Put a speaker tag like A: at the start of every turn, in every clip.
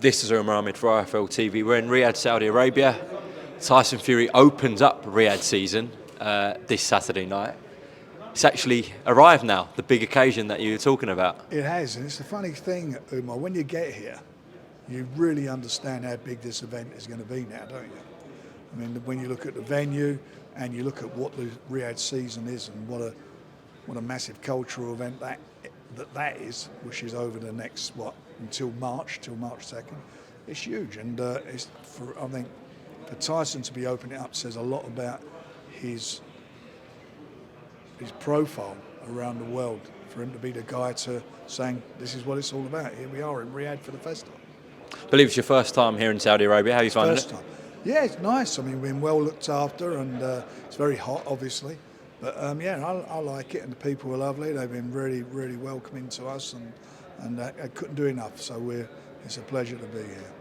A: This is Umar for IFL TV. We're in Riyadh, Saudi Arabia. Tyson Fury opens up Riyadh season this Saturday night. It's actually arrived now, the big occasion that you were talking about.
B: It has, and it's a funny thing, Umar, when you get here, you really understand how big this event is going to be now, don't you? I mean, when you look at the venue and you look at what the Riyadh season is and what a massive cultural event that is, which is over the next, until March 2nd, it's huge. And I think for Tyson to be opening it up says a lot about his profile around the world, for him to be the guy to saying, this is what it's all about. Here we are in Riyadh for the festival.
A: I believe it's your first time here in Saudi Arabia. How are you finding it?
B: First time. Yeah, it's nice. I mean, we've been well looked after, and it's very hot, obviously. But I like it, and the people are lovely. They've been really, really welcoming to us, and I couldn't do enough. So it's a pleasure to be here.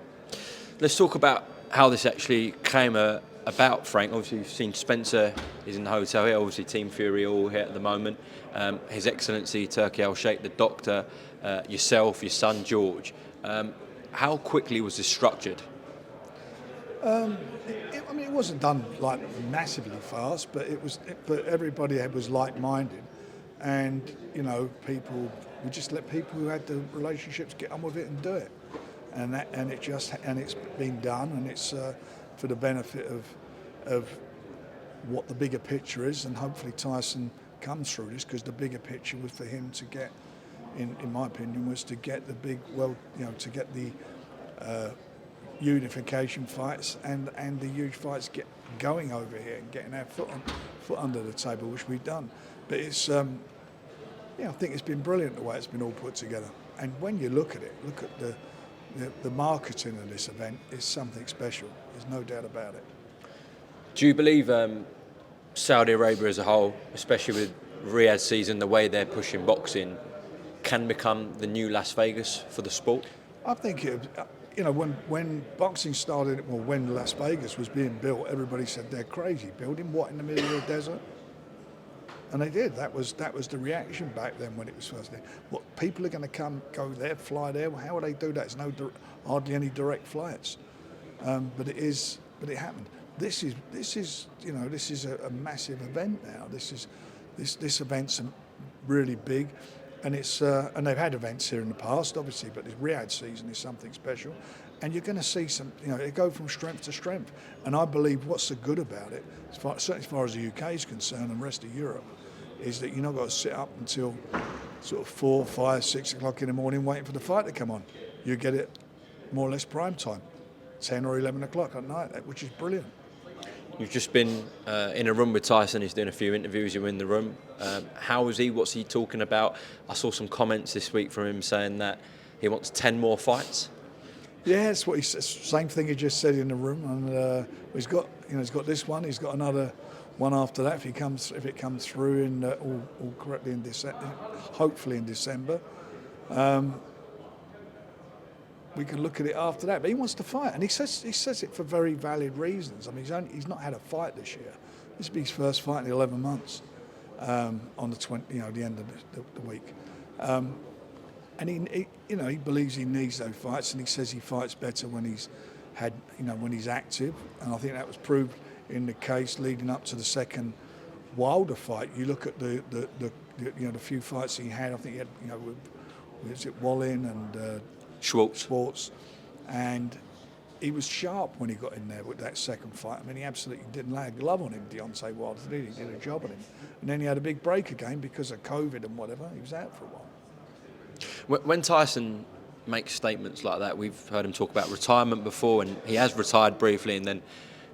A: Let's talk about how this actually came about, Frank. Obviously, you've seen Spencer is in the hotel here. Obviously, Team Fury all here at the moment. His Excellency Turki Al-Sheikh, the doctor, yourself, your son George. How quickly was this structured?
B: It wasn't done like massively fast, but but everybody was like-minded, and we just let people who had the relationships get on with it and do it, and it's been done, and it's for the benefit of what the bigger picture is, and hopefully Tyson comes through this, because the bigger picture was for him to get, in my opinion, was to get the big to get the unification fights and the huge fights get going over here and getting our foot under the table, which we've done. But it's I think it's been brilliant the way it's been all put together. And when you look at it, look at the marketing of this event is something special. There's no doubt about it.
A: Do you believe Saudi Arabia as a whole, especially with Riyadh season, the way they're pushing boxing, can become the new Las Vegas for the sport?
B: I think when boxing started, well, when Las Vegas was being built, everybody said they're crazy. Building what in the middle of the desert? And they did. That was the reaction back then when it was first there. What, people are going to go there, fly there? Well, how will they do that? There's hardly any direct flights. But it happened. This is a massive event now. This event's really big. And and they've had events here in the past, obviously, but this Riyadh season is something special. And you're going to see it go from strength to strength. And I believe what's so good about it, certainly as far as the UK is concerned and the rest of Europe, is that you're not got to sit up until sort of 4, 5, 6 o'clock in the morning waiting for the fight to come on. You get it more or less prime time, 10 or 11 o'clock at night, which is brilliant.
A: You've just been in a room with Tyson. He's doing a few interviews. You're in the room. How is he? What's he talking about? I saw some comments this week from him saying that he wants 10 more fights. Yeah,
B: that's what he says. Same thing he just said in the room. And he's got this one. He's got another one after that if it comes through in all correctly in December, hopefully in December. We can look at it after that, but he wants to fight, and he says it for very valid reasons. I mean, he's not had a fight this year. This will be his first fight in 11 months. On the end of the week, and he believes he needs those fights, and he says he fights better when he's active, and I think that was proved in the case leading up to the second Wilder fight. You look at the few fights he had. I think he had was it Wallin and Schwartz, and he was sharp when he got in there with that second fight. I mean, he absolutely didn't lay a glove on him, Deontay Wilder. He did a job on him. And then he had a big break again because of COVID and whatever. He was out for a while.
A: When Tyson makes statements like that, we've heard him talk about retirement before, and he has retired briefly and then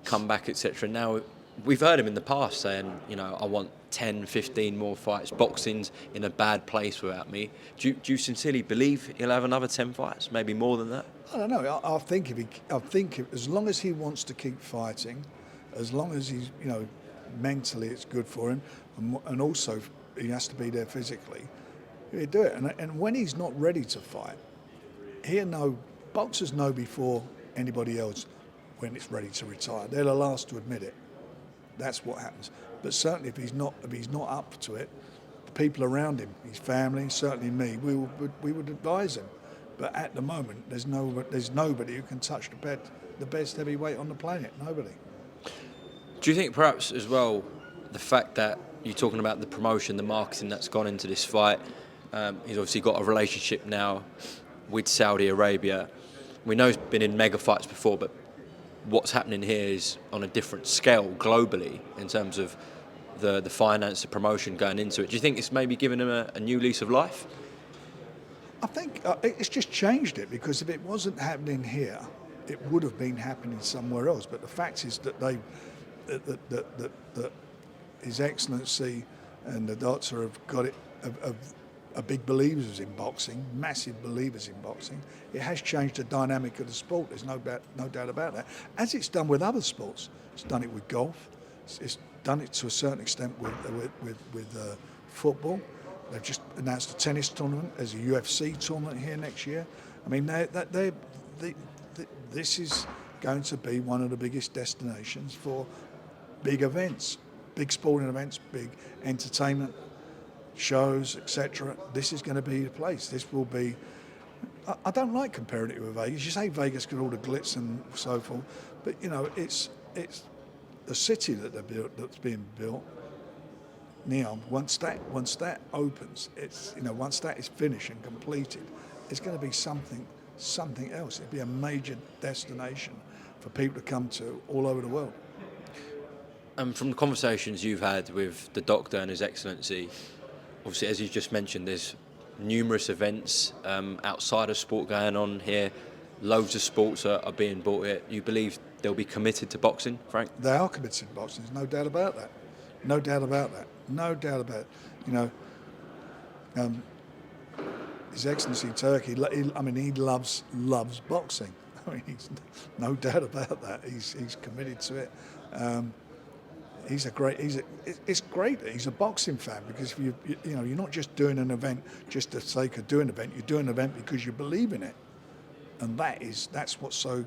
A: come back, etc. Now, we've heard him in the past saying, I want 10, 15 more fights. Boxing's in a bad place without me. Do you sincerely believe he'll have another 10 fights, maybe more than that?
B: I don't know. I think if as long as he wants to keep fighting, as long as he's, mentally it's good for him, and also he has to be there physically, he'll do it. And when he's not ready to fight, boxers know before anybody else when it's ready to retire. They're the last to admit it. That's what happens. But certainly if he's not up to it, the people around him, his family, certainly me, we would advise him. But at the moment, there's nobody who can touch the best heavyweight on the planet. Nobody.
A: Do you think perhaps as well the fact that you're talking about the promotion, the marketing that's gone into this fight, he's obviously got a relationship now with Saudi Arabia. We know he's been in mega fights before, but what's happening here is on a different scale globally in terms of the finance, the promotion going into it. Do you think it's maybe given him a new lease of life?
B: I think it's just changed it, because if it wasn't happening here, it would have been happening somewhere else. But the fact is that that His Excellency and the doctor have got it, are big believers in boxing, massive believers in boxing. It has changed the dynamic of the sport. There's no doubt about that. As it's done with other sports, it's done it with golf. It's done it to a certain extent with football. They've just announced a tennis tournament. There's a UFC tournament here next year. I mean, this is going to be one of the biggest destinations for big events, big sporting events, big entertainment shows, etc. This is going to be the place. This will be. I don't like comparing it with Vegas. You say Vegas got all the glitz and so forth, but you know it's the city that that's being built. Now, once that opens, once that is finished and completed, it's going to be something else. It'll be a major destination for people to come to all over the world.
A: And from the conversations you've had with the doctor and His Excellency, obviously, as you just mentioned, there's numerous events outside of sport going on here. Loads of sports are being bought here. You believe they'll be committed to boxing, Frank?
B: They are committed to boxing. There's no doubt about that. No doubt about that. No doubt about it. You know, His Excellency Turkey. He loves boxing. I mean, he's no doubt about that. He's committed to it. It's great that he's a boxing fan, because if you're not just doing an event just for the sake of doing an event. You're doing an event because you believe in it, and that's what's so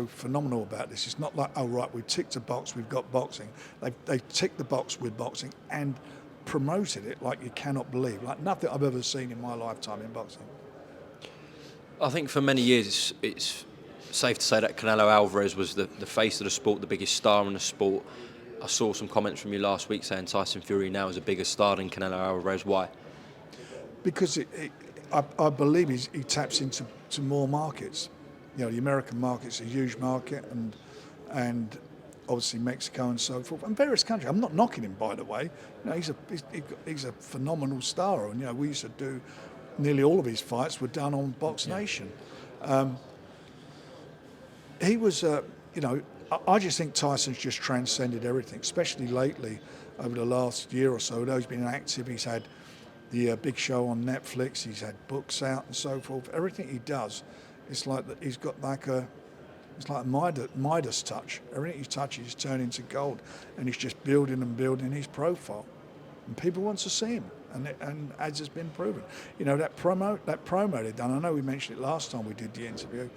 B: phenomenal about this. It's not like, oh right, we've ticked a box, we've got boxing. They ticked the box with boxing and promoted it like you cannot believe, like nothing I've ever seen in my lifetime in boxing.
A: I think for many years it's safe to say that Canelo Alvarez was the face of the sport, the biggest star in the sport. I saw some comments from you last week saying Tyson Fury now is a bigger star than Canelo Alvarez. Why?
B: Because I believe he taps into more markets. You know, the American market's a huge market, and obviously Mexico and so forth, and various countries. I'm not knocking him, by the way. You know, he's a phenomenal star, and you know, we used to do nearly all of his fights were done on Box Nation. He was, I just think Tyson's just transcended everything, especially lately over the last year or so. Although he's been active, he's had the big show on Netflix, he's had books out and so forth. Everything he does, it's like that he's got it's like Midas touch. Everything he touches is turning into gold, and he's just building and building his profile, and people want to see him, and as has been proven. You know, that promo they've done. I know we mentioned it last time we did the interview.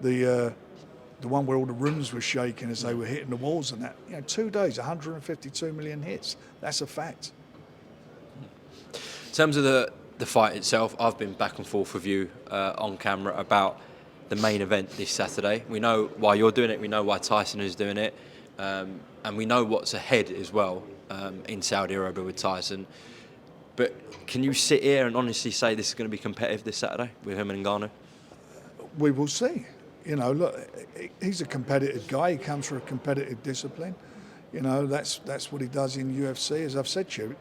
B: The one where all the rooms were shaking as they were hitting the walls and that. You know, 2 days, 152 million hits. That's a fact.
A: In terms of the fight itself, I've been back and forth with you on camera about the main event this Saturday. We know why you're doing it. We know why Tyson is doing it. And we know what's ahead as well in Saudi Arabia with Tyson. But can you sit here and honestly say this is going to be competitive this Saturday with him and Ngannou?
B: We will see. You know, look, he's a competitive guy. He comes from a competitive discipline. You know, that's what he does in UFC. As I've said to you,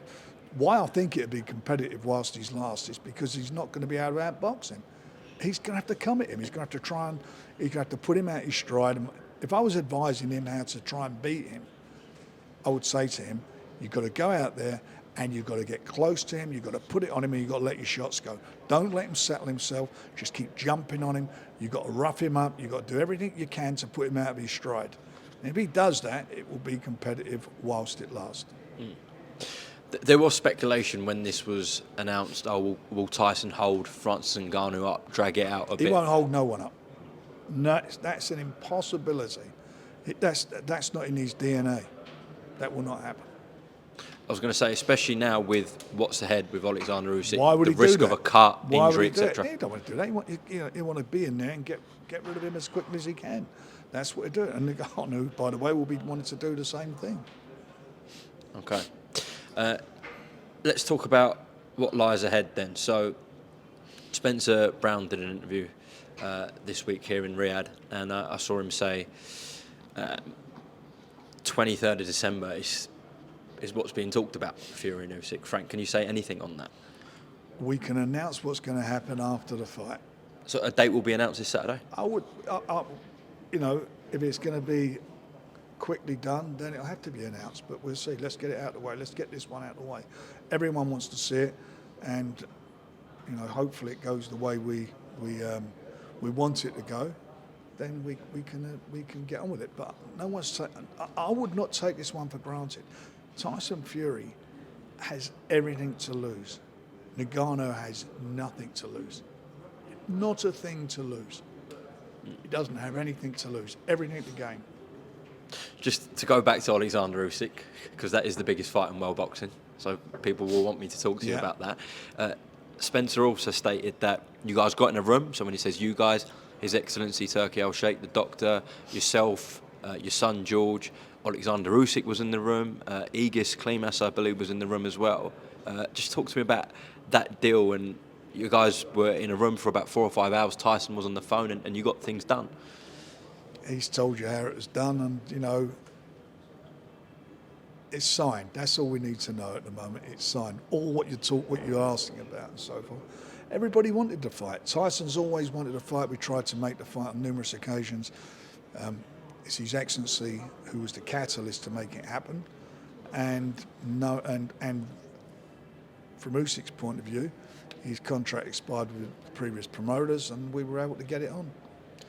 B: why I think it'd be competitive whilst he's last is because he's not going to be able to outbox him. He's going to have to come at him. He's going to have to he's going to have to put him out his stride. And if I was advising him how to try and beat him, I would say to him, you've got to go out there and you've got to get close to him, you've got to put it on him, and you've got to let your shots go. Don't let him settle himself, just keep jumping on him. You've got to rough him up, you've got to do everything you can to put him out of his stride. And if he does that, it will be competitive whilst it lasts.
A: There was speculation when this was announced, will Tyson hold Francis Ngannou up, drag it out a bit?
B: He won't hold no one up. No, that's an impossibility. That's not in his DNA. That will not happen.
A: I was going to say, especially now with what's ahead with Alexander Usyk,
B: Why would
A: the
B: he do
A: risk
B: that?
A: of a cut,
B: Why
A: injury,
B: would he do it?
A: etc.
B: He don't want to do that. He want to be in there and get rid of him as quickly as he can. That's what he do. And Ngannou, by the way, will be wanting to do the same thing.
A: Okay. Let's talk about what lies ahead then. So, Spencer Brown did an interview this week here in Riyadh, and I saw him say 23rd of December is what's being talked about for Fury and Usyk. Frank, can you say anything on that?
B: We can announce what's going to happen after the fight.
A: So a date will be announced this Saturday?
B: If it's going to be quickly done, then it'll have to be announced. But we'll see. Let's get it out of the way. Let's get this one out of the way. Everyone wants to see it, and hopefully it goes the way we want it to go. Then we can get on with it. But no one's. I would not take this one for granted. Tyson Fury has everything to lose. Ngannou has nothing to lose. Not a thing to lose. He doesn't have anything to lose. Everything to gain.
A: Just to go back to Alexander Usyk, because that is the biggest fight in world boxing, so people will want me to talk to you about that. Spencer also stated that you guys got in a room, so when he says you guys, His Excellency Turki Al-Sheikh, the doctor, yourself, your son George, Alexander Usyk was in the room, Aegis Klimas, I believe, was in the room as well. Just talk to me about that deal, and you guys were in a room for about 4 or 5 hours, Tyson was on the phone, and you got things done.
B: He's told you how it was done, and it's signed. That's all we need to know at the moment. It's signed. All what you're asking about, and so forth. Everybody wanted to fight. Tyson's always wanted to fight. We tried to make the fight on numerous occasions. It's His Excellency who was the catalyst to make it happen, and from Usyk's point of view, his contract expired with the previous promoters, and we were able to get it on.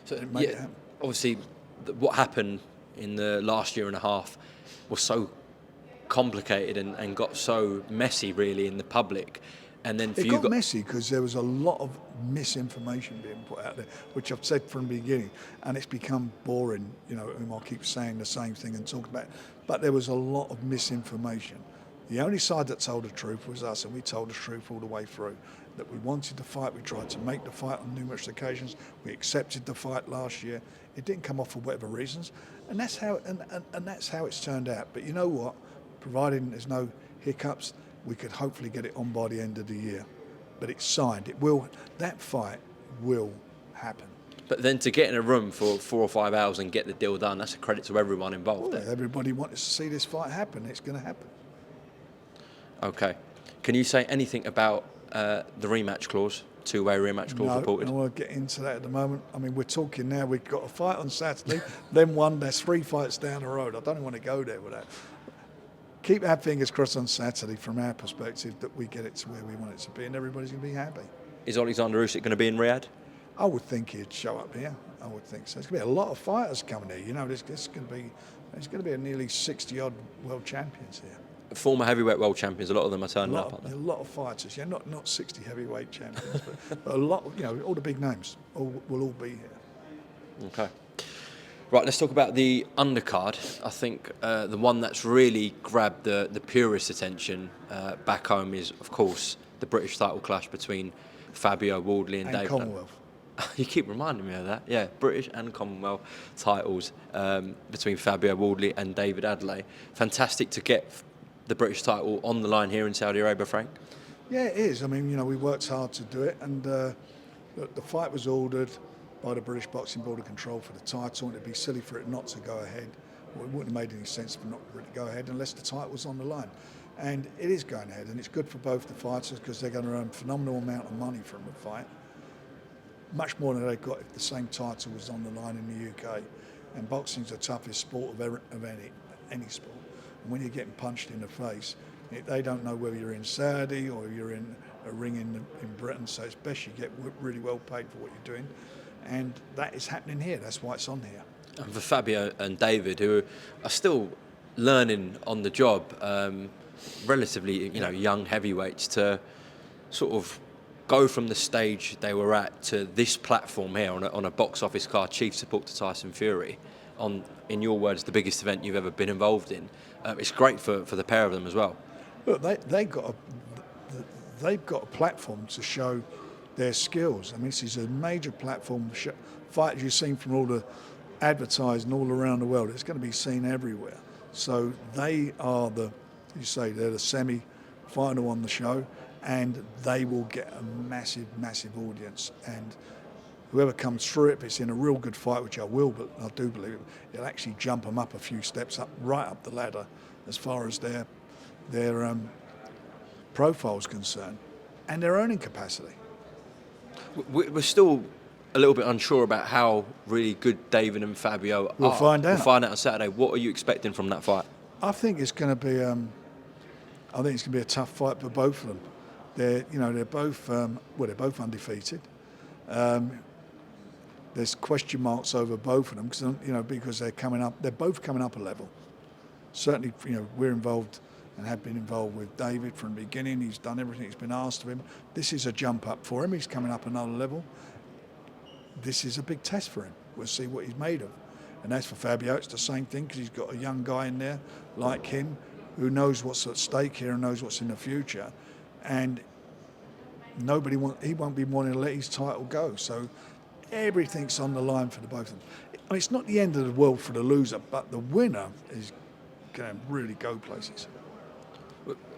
A: So
B: it made it happen.
A: Obviously, what happened in the last year and a half was so complicated and got so messy, really, in the public. And then
B: it got messy because there was a lot of misinformation being put out there, which I've said from the beginning, and it's become boring. Umar keeps saying the same thing and talking about it. But there was a lot of misinformation. The only side that told the truth was us, and we told the truth all the way through. That we wanted to fight, we tried to make the fight on numerous occasions. We accepted the fight last year. It didn't come off for whatever reasons, and that's how it's turned out. But you know what? Providing there's no hiccups, we could hopefully get it on by the end of the year. But it's signed. That fight will happen.
A: But then to get in a room for 4 or 5 hours and get the deal done, that's a credit to everyone involved.
B: Well, everybody wanted to see this fight happen. It's going to happen.
A: Okay. Can you say anything about the rematch clause, two-way rematch clause reported?
B: No, I won't get into that at the moment. I mean, we're talking now, we've got a fight on Saturday, then one, there's 3 fights down the road. I don't even want to go there with that. Keep our fingers crossed on Saturday from our perspective that we get it to where we want it to be and everybody's going to be happy.
A: Is Alexander Usyk going to be in Riyadh?
B: I would think he'd show up here. I would think so. There's going to be a lot of fighters coming here. There's going to be a nearly 60-odd world champions here.
A: Former heavyweight world champions, a lot of them are turning up, aren't they?
B: A lot of fighters, not 60 heavyweight champions, but a lot, all the big names will all be here.
A: Okay. Right, let's talk about the undercard. I think the one that's really grabbed the purist attention back home is, of course, the British title clash between Fabio Wardley and David.
B: Commonwealth.
A: You keep reminding me of that. Yeah, British and Commonwealth titles between Fabio Wardley and David Aday. Fantastic to get the British title on the line here in Saudi Arabia, Frank.
B: Yeah, it is. I mean, we worked hard to do it, and the fight was ordered by the British Boxing Board of Control for the title, and it'd be silly for it not to go ahead. Well, it wouldn't have made any sense for not for it to go ahead unless the title was on the line. And it is going ahead, and it's good for both the fighters because they're going to earn a phenomenal amount of money from the fight. Much more than they got if the same title was on the line in the UK. And boxing's the toughest sport of any sport. And when you're getting punched in the face, they don't know whether you're in Saudi or you're in a ring in Britain, so it's best you get really well paid for what you're doing. And that is happening here. That's why it's on here.
A: And for Fabio and David, who are still learning on the job, relatively young heavyweights, to sort of go from the stage they were at to this platform here on a box office card, chief support to Tyson Fury, on, in your words, the biggest event you've ever been involved in. It's great for the pair of them as well.
B: Look, they've got a platform to show their skills. I mean, this is a major platform. Fighters you've seen from all the advertising all around the world. It's going to be seen everywhere. So they are they're the semi-final on the show, and they will get a massive, massive audience. And whoever comes through it, if it's in a real good fight, which I do believe, it'll actually jump them up a few steps up, right up the ladder, as far as their profile is concerned, and their earning capacity.
A: We're still a little bit unsure about how really good David and Fabio are.
B: We'll find out.
A: We'll find out on Saturday. What are you expecting from that fight?
B: I think it's going to be. I think it's going to be a tough fight for both of them. They're both undefeated. There's question marks over both of them because they're both coming up a level. Certainly, we're involved and have been involved with David from the beginning. He's done everything that's been asked of him. This is a jump up for him. He's coming up another level. This is a big test for him. We'll see what he's made of. And as for Fabio, it's the same thing, because he's got a young guy in there like him who knows what's at stake here and knows what's in the future. And he won't be wanting to let his title go. So everything's on the line for the both of them. I mean, it's not the end of the world for the loser, but the winner is going to really go places.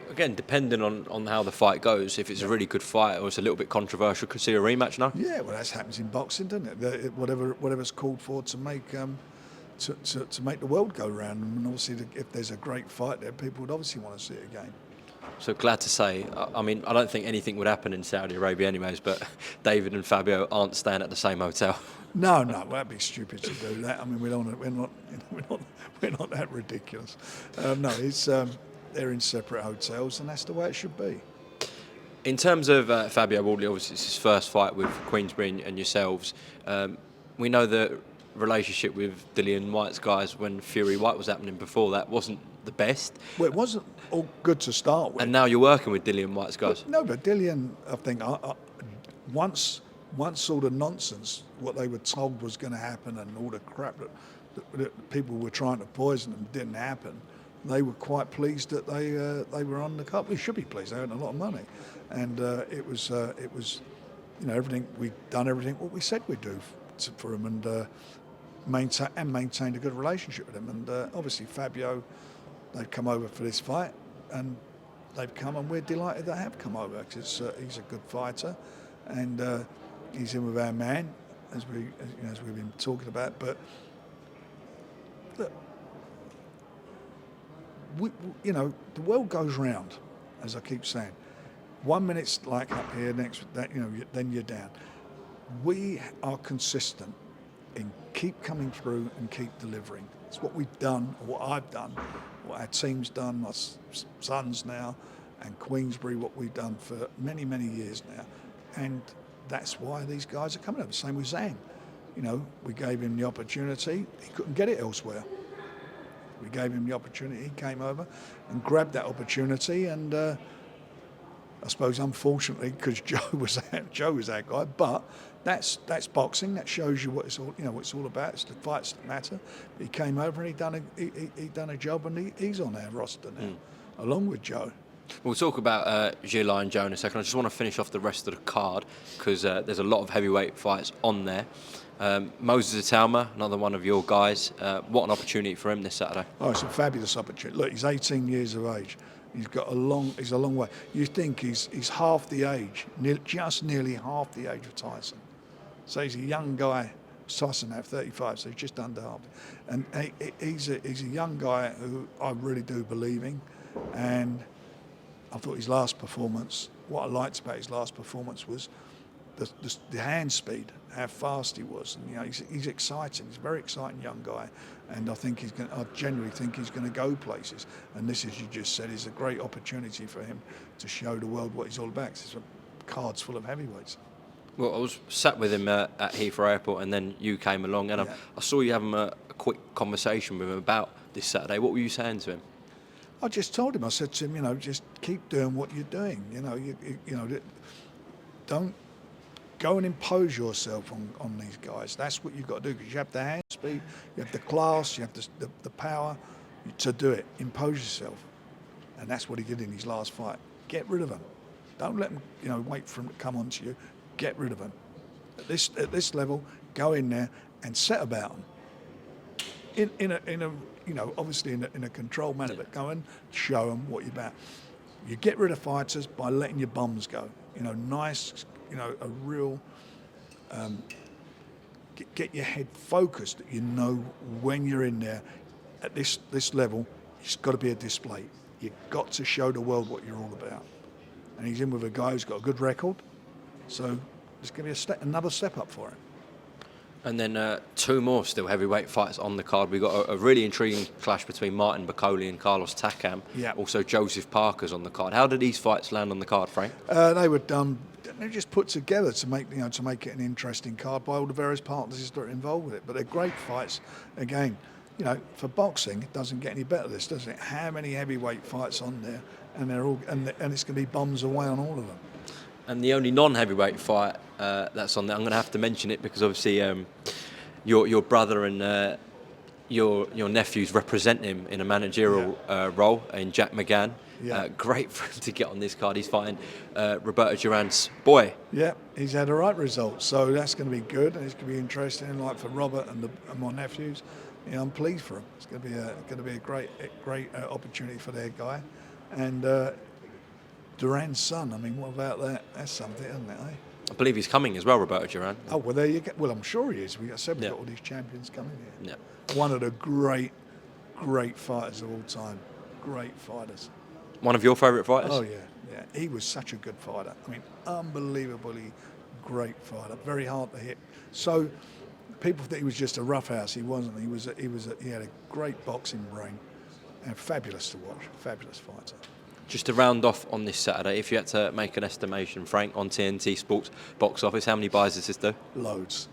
A: Again, depending on how the fight goes, if it's a really good fight or it's a little bit controversial, could see a rematch now?
B: Yeah, well, that happens in boxing, doesn't it? Whatever's called for to make to make the world go round. And obviously, if there's a great fight there, people would obviously want to see it again.
A: So glad to say, I mean, I don't think anything would happen in Saudi Arabia anyways, but David and Fabio aren't staying at the same hotel.
B: No, that'd be stupid to do that. I mean, we're not that ridiculous. No, it's they're in separate hotels, and that's the way it should be.
A: In terms of Fabio Wardley, obviously it's his first fight with Queensberry and yourselves. We know the relationship with Dillian Whyte's guys when Fury White was happening before that wasn't the best.
B: Well, it wasn't all good to start with.
A: And now you're working with Dillian Whyte's guys.
B: But Dillian, I think, once all the nonsense, what they were told was going to happen, and all the crap that people were trying to poison them didn't happen, they were quite pleased that they were on the cup. We should be pleased. They earned a lot of money, and it was everything. We'd done everything what we said we'd do for him, and maintained a good relationship with him. And obviously Fabio, they've come over for this fight, and they've come, and we're delighted they have come over, because he's a good fighter, and he's in with our man, as we've been talking about. But look, the world goes round, as I keep saying. 1 minute's like up here, next then you're down. We are consistent in keep coming through and keep delivering. It's what we've done, or what I've done, what our team's done, my sons now, and Queensberry, what we've done for many, many years now. And that's why these guys are coming over. Same with Zhang. We gave him the opportunity. He couldn't get it elsewhere. We gave him the opportunity. He came over and grabbed that opportunity. And I suppose, unfortunately, because Joe was our guy, but that's boxing. That shows you what it's all about. It's the fights that matter. He came over and he done a job, and he's on our roster now, along with Joe.
A: We'll talk about Gilles and Joe in a second. I just want to finish off the rest of the card, because there's a lot of heavyweight fights on there. Moses Atalma, another one of your guys. What an opportunity for him this Saturday.
B: Oh, it's a fabulous opportunity. Look, he's 18 years of age. He's a long way. You think he's half the age, just nearly half the age of Tyson. So he's a young guy. Tyson now 35, so he's just under half. And he's a young guy who I really do believe in. And I thought his last performance, what I liked about his last performance was the hand speed, how fast he was. And he's exciting. He's a very exciting young guy, and I genuinely think he's going to go places. And this, as you just said, is a great opportunity for him to show the world what he's all about. It's a card's full of heavyweights.
A: Well, I was sat with him at Heathrow Airport, and then you came along, and I saw you having a quick conversation with him about this Saturday. What were you saying to him?
B: I just told him. I said to him, just keep doing what you're doing. Don't go and impose yourself on these guys. That's what you've got to do, because you have the hand speed, you have the class, you have the power to do it. Impose yourself. And that's what he did in his last fight. Get rid of him. Don't let him, wait for him to come onto you. Get rid of him. At this level, go in there and set about them. In a obviously in a controlled manner, but go and show them what you're about. You get rid of fighters by letting your bums go. Nice, a real. Get your head focused. When you're in there at this level, it's got to be a display. You've got to show the world what you're all about. And he's in with a guy who's got a good record, so there's going to be another step up for him.
A: And then 2 more still heavyweight fights on the card. We've got a really intriguing clash between Martin Bakole and Carlos Takam.
B: Yeah.
A: Also Joseph Parker's on the card. How did these fights land on the card, Frank?
B: They were done. They were just put together to make it an interesting card by all the various partners that are involved with it. But they're great fights. Again, for boxing, it doesn't get any better. This doesn't it? How many heavyweight fights on there, and they're all and it's going to be bums away on all of them.
A: And the only non-heavyweight fight that's on there, I'm going to have to mention it because obviously your brother and your nephews represent him in a managerial role in Jack McGann.
B: Yeah.
A: Great for him to get on this card. He's fighting Roberto Duran's boy.
B: Yeah, he's had the right result, so that's going to be good, and it's going to be interesting. Like for Robert and my nephews, I'm pleased for him. It's going to be a great opportunity for their guy, and Duran's son. I mean, what about that? That's something, isn't it? Eh?
A: I believe he's coming as well, Roberto Duran.
B: Oh well, there you go. Well, I'm sure he is. We've got all these champions coming here.
A: Yeah.
B: One of the great fighters of all time. Great fighters.
A: One of your favourite fighters?
B: Oh yeah. He was such a good fighter. I mean, unbelievably great fighter. Very hard to hit. So people think he was just a roughhouse. He wasn't. He had a great boxing brain, and fabulous to watch. Fabulous fighter.
A: Just to round off on this Saturday, if you had to make an estimation, Frank, on TNT Sports box office, how many buys does this do?
B: Loads.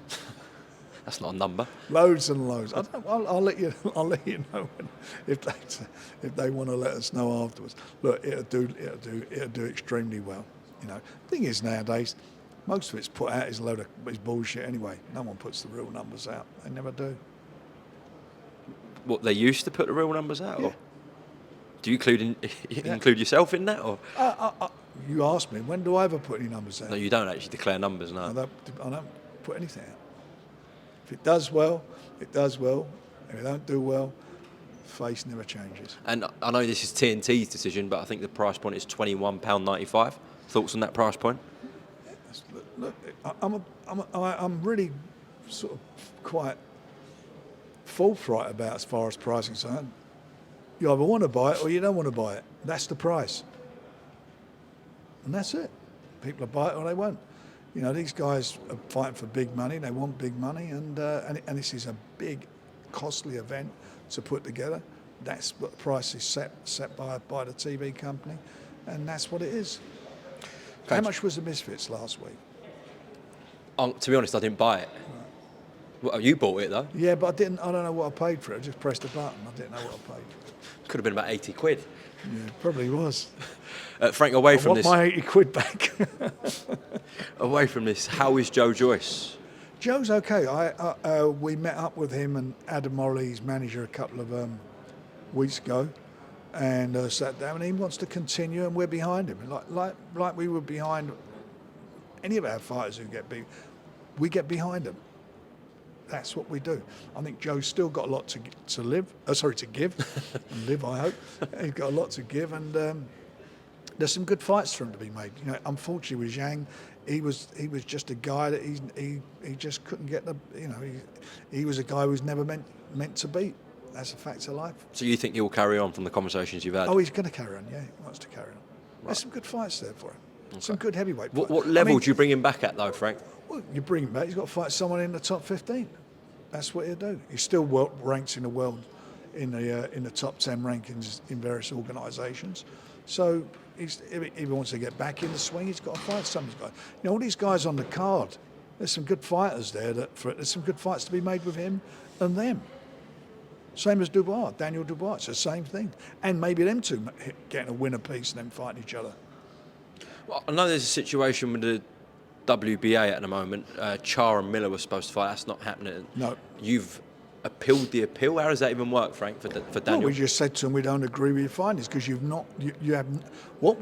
A: That's not a number.
B: Loads and loads. I'll let you know if they want to let us know afterwards. Look, it'll do extremely well. Thing is nowadays, most of it's put out is a load of bullshit anyway. No one puts the real numbers out. They never do.
A: What, they used to put the real numbers out?
B: Yeah.
A: Or do you include yourself in that? Or
B: you asked me, when do I ever put any numbers out?
A: no, you don't actually declare numbers, no.
B: I don't put anything out. If it does well, it does well. If it don't do well, face never changes.
A: And I know this is TNT's decision, but I think the price point is £21.95. Thoughts on that price point?
B: Look, I'm really sort of quite forthright about as far as pricing is concerned. You either want to buy it or you don't want to buy it. That's the price. And that's it. People will buy it or they won't. These guys are fighting for big money. They want big money, and this is a big, costly event to put together. That's what the price is set by the TV company, and that's what it is. How much was the Misfits last week?
A: To be honest, I didn't buy it. Well, you bought it though.
B: Yeah, but I don't know what I paid for it. I just pressed a button. I didn't know what I paid for it.
A: Could have been about 80 quid.
B: Yeah, probably was.
A: Frank, away from this.
B: I want my 80 quid back.
A: Away from this, how is Joe Joyce?
B: Joe's okay. We met up with him and Adam Morley, his manager, a couple of weeks ago, and sat down. And he wants to continue, and we're behind him. Like we were behind any of our fighters who get beat. We get behind them. That's what we do. I think Joe's still got a lot to give and live. I hope he's got a lot to give, and there's some good fights for him to be made. Unfortunately with Zhang, he was just a guy that he just couldn't get the. He was a guy who was never meant to beat. That's a fact of life.
A: So you think he'll carry on from the conversations you've had?
B: Oh, he's going to carry on. Yeah, he wants to carry on. Right. There's some good fights there for him. Okay. Some good heavyweight fights.
A: What level do you bring him back at though, Frank?
B: Well, you bring him back. He's got to fight someone in the top 15. That's what he'll do. He's still ranked in the world in the top 10 rankings in various organisations. So if he wants to get back in the swing, he's got to fight some of these guys. All these guys on the card, there's some good fighters there. There's some good fights to be made with him and them. Same as Dubois, Daniel Dubois. It's the same thing. And maybe them two getting a win apiece and then fighting each other.
A: Well, I know there's a situation with the WBA at the moment. Char and Miller were supposed to fight. That's not happening.
B: No.
A: You've appealed the appeal? How does that even work, Frank, for
B: Well,
A: Daniel?
B: we just said to him we don't agree with your findings because you haven't. What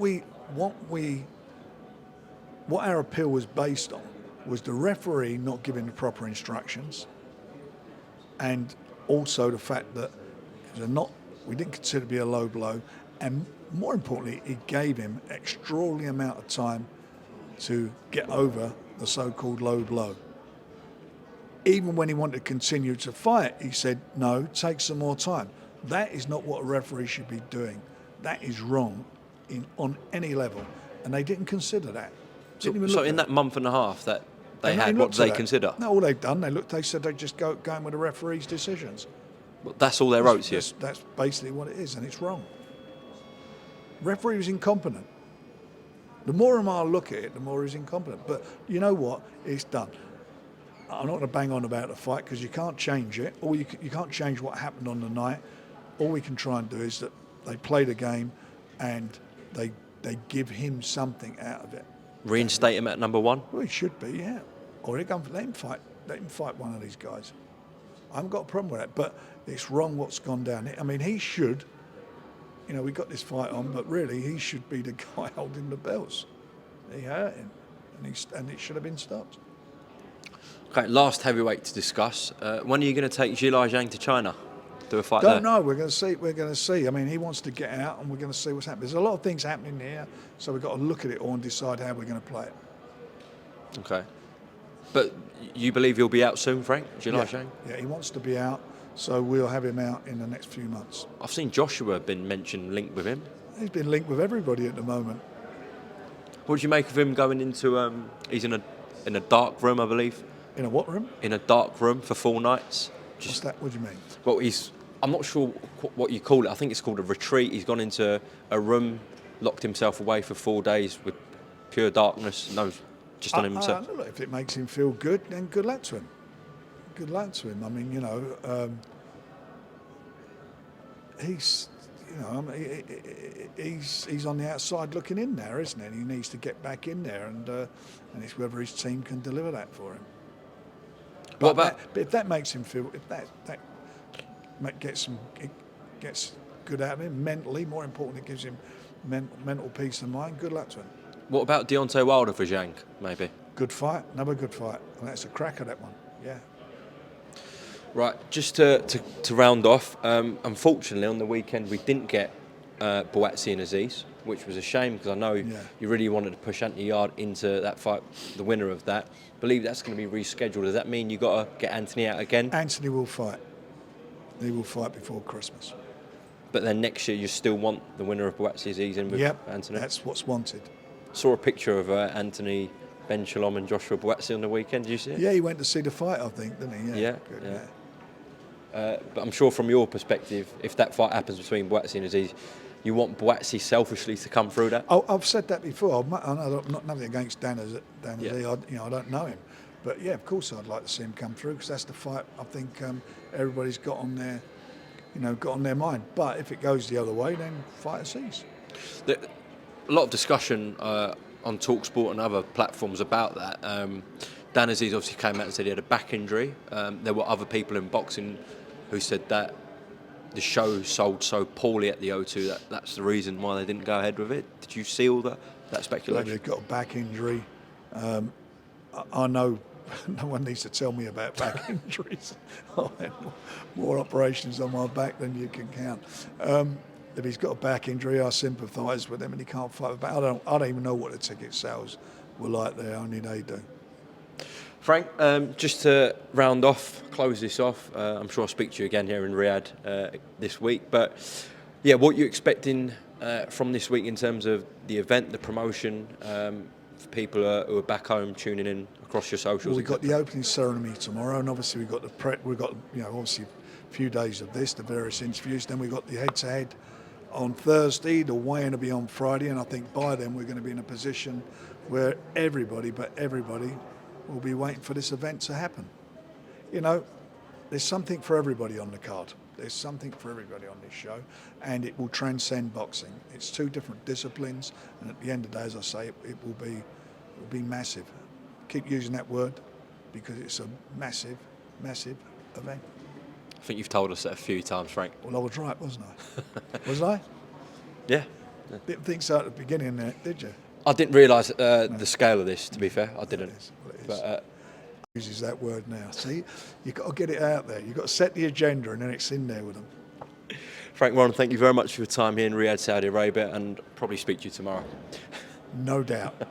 B: our appeal was based on was the referee not giving the proper instructions, and also the fact that we didn't consider it to be a low blow, and more importantly, it gave him extraordinary amount of time to get over the so-called low blow. Even when he wanted to continue to fight, he said, no, take some more time. That is not what a referee should be doing. That is wrong on any level. And they didn't consider that.
A: So in that month and a half that they
B: And
A: had, what did they consider?
B: No, all they've done, they said they'd just going with the referee's decisions.
A: Well, that's all they wrote to you?
B: That's basically what it is, and it's wrong. Referee was incompetent. The more and more I look at it, the more he's incompetent. But you know what? It's done. I'm not going to bang on about the fight because you can't change it, or you can't change what happened on the night. All we can try and do is that they play the game and they give him something out of it.
A: Reinstate him at number one?
B: Well, he should be, yeah. Or let him fight one of these guys. I haven't got a problem with that, but it's wrong what's gone down. I mean, he should, we got this fight on, but really he should be the guy holding the belts. He hurt him, and it should have been stopped.
A: Okay, last heavyweight to discuss. When are you going to take Zhang to China? Do a fight
B: Don't
A: there?
B: know. We're going to see. I mean, he wants to get out, and we're going to see what's happening. There's a lot of things happening here, so we've got to look at it all and decide how we're going to play it.
A: Okay. But you believe he'll be out soon, Frank? Zhang?
B: Yeah, he wants to be out, so we'll have him out in the next few months.
A: I've seen Joshua been mentioned, linked with him.
B: He's been linked with everybody at the moment.
A: What do you make of him going into? He's in a dark room, I believe.
B: In a what room?
A: In a dark room for 4 nights.
B: What's that? What do you mean?
A: Well, I'm not sure what you call it. I think it's called a retreat. He's gone into a room, locked himself away for 4 days with pure darkness, just on himself.
B: Look, if it makes him feel good, then good luck to him. Good luck to him. I mean, he's on the outside looking in there, isn't he? And he needs to get back in there, and it's whether his team can deliver that for him. But if that makes him feel, if that gets good out of him mentally, more importantly, it gives him mental peace of mind. Good luck to him.
A: What about Deontay Wilder for Zhang, maybe?
B: Good fight, another good fight, and that's a cracker, that one. Yeah.
A: Right, just to round off, unfortunately on the weekend we didn't get Buatsi and Aziz, which was a shame because I know you really wanted to push Anthony Yard into that fight, the winner of that. I believe that's going to be rescheduled. Does that mean you got to get Anthony out again?
B: Anthony will fight. He will fight before Christmas.
A: But then next year you still want the winner of Buatsi Aziz in with Anthony?
B: Yep, that's what's wanted.
A: Saw a picture of Anthony Ben Shalom and Joshua Buatsi on the weekend. Did you see it?
B: Yeah, he went to see the fight, I think, didn't he?
A: Yeah.
B: Good,
A: but I'm sure from your perspective, if that fight happens between Buatsi and Aziz, you want Buatsi selfishly to come through that?
B: Oh, I've said that before. I know nothing against Dan Aziz. I don't know him. But yeah, of course I'd like to see him come through because that's the fight I think everybody's got on their mind. But if it goes the other way, then fight Aziz.
A: A lot of discussion on TalkSport and other platforms about that. Dan Aziz obviously came out and said he had a back injury. There were other people in boxing who said that the show sold so poorly at the O2 that's the reason why they didn't go ahead with it. Did you see all that speculation?
B: They've got a back injury. I know no one needs to tell me about back injuries. I had more operations on my back than you can count. If he's got a back injury, I sympathise with him, and he can't fight back. I don't even know what the ticket sales were like there. Only they do.
A: Frank, just to round off, close this off. I'm sure I'll speak to you again here in Riyadh this week. But yeah, what you're expecting from this week in terms of the event, the promotion, for people who are back home tuning in across your socials.
B: Well, we've got the opening ceremony tomorrow, and obviously we've got obviously a few days of this, the various interviews. Then we've got the head-to-head on Thursday. The weigh-in will be on Friday, and I think by then we're going to be in a position where everybody will be waiting for this event to happen. There's something for everybody on the card. There's something for everybody on this show, and it will transcend boxing. It's two different disciplines, and at the end of the day, as I say, it will be massive. Keep using that word because it's a massive, massive event.
A: I think you've told us that a few times, Frank.
B: Well, I was right, wasn't I? Was I?
A: Yeah.
B: Didn't think so at the beginning there, did you?
A: I didn't realise the scale of this, to be fair. I didn't.
B: Well, it is.
A: But
B: Uses that word now. See, you've got to get it out there. You've got to set the agenda, and then it's in there with them.
A: Frank Warren, thank you very much for your time here in Riyadh, Saudi Arabia, and probably speak to you tomorrow.
B: No doubt.